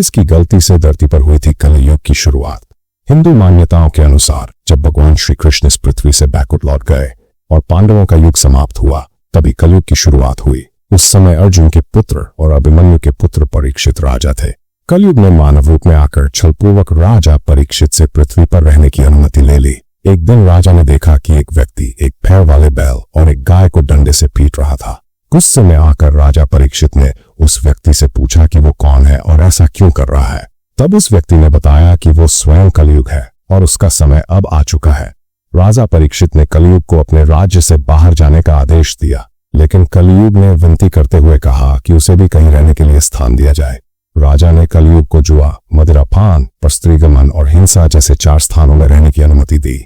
किसकी गलती से धरती पर हुई थी कलयुग की शुरुआत? हिंदू मान्यताओं के अनुसार जब भगवान श्री कृष्ण इस पृथ्वी से बैकुंठ लौट गए और पांडवों का युग समाप्त हुआ, तभी कलयुग की शुरुआत हुई। उस समय अर्जुन के पुत्र और अभिमन्यु के पुत्र परीक्षित राजा थे। कलयुग ने मानव रूप में आकर छलपूर्वक राजा परीक्षित से पृथ्वी पर रहने की अनुमति ले ली। एक दिन राजा ने देखा कि एक व्यक्ति एक पैर वाले बैल और एक गाय को डंडे से पीट रहा था। गुस्से में आकर राजा परीक्षित ने उस व्यक्ति से पूछा कि वो कौन है और ऐसा क्यों कर रहा है। तब उस व्यक्ति ने बताया कि वो स्वयं कलयुग है और उसका समय अब आ चुका है। राजा परीक्षित ने कलयुग को अपने राज्य से बाहर जाने का आदेश दिया, लेकिन कलयुग ने विनती करते हुए कहा कि उसे भी कहीं रहने के लिए स्थान दिया जाए। राजा ने कलयुग को जुआ, मदिरापान, स्त्रीगमन और हिंसा जैसे 4 स्थानों में रहने की अनुमति दी,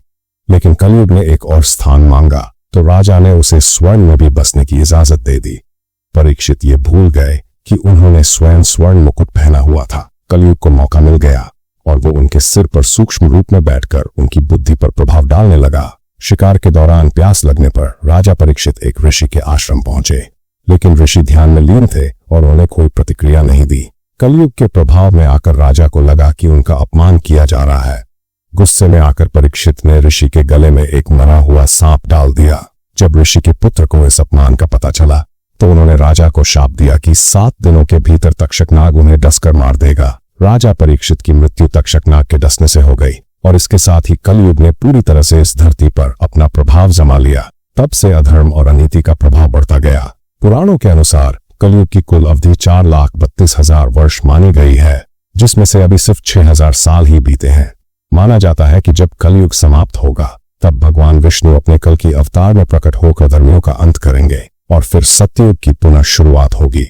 लेकिन कलयुग ने एक और स्थान मांगा तो राजा ने उसे स्वर्ण में भी बसने की इजाजत दे दी। परीक्षित ये भूल गए कि उन्होंने स्वयं स्वर्ण मुकुट पहना हुआ था। कलयुग को मौका मिल गया और वो उनके सिर पर सूक्ष्म रूप में बैठकर उनकी बुद्धि पर प्रभाव डालने लगा। शिकार के दौरान प्यास लगने पर राजा परीक्षित एक ऋषि के आश्रम पहुंचे, लेकिन ऋषि ध्यान में लीन थे और उन्हें कोई प्रतिक्रिया नहीं दी। कलयुग के प्रभाव में आकर राजा को लगा कि उनका अपमान किया जा रहा है। गुस्से में आकर परीक्षित ने ऋषि के गले में एक मरा हुआ सांप डाल दिया। जब ऋषि के पुत्र को इस अपमान का पता चला तो उन्होंने राजा को शाप दिया कि 7 दिनों के भीतर तक्षकनाग उन्हें डसकर मार देगा। राजा परीक्षित की मृत्यु तक्षकनाग के डसने से हो गई और इसके साथ ही कलयुग ने पूरी तरह से इस धरती पर अपना प्रभाव जमा लिया। तब से अधर्म और अनीति का प्रभाव बढ़ता गया। पुराणों के अनुसार कलयुग की कुल अवधि 4,32,000 वर्ष मानी गई है, जिसमें से अभी सिर्फ 6,000 साल ही बीते हैं। माना जाता है कि जब कलयुग समाप्त होगा तब भगवान विष्णु अपने कल की अवतार में प्रकट होकर धर्मियों का अंत करेंगे और फिर सत्ययुग की पुनः शुरुआत होगी।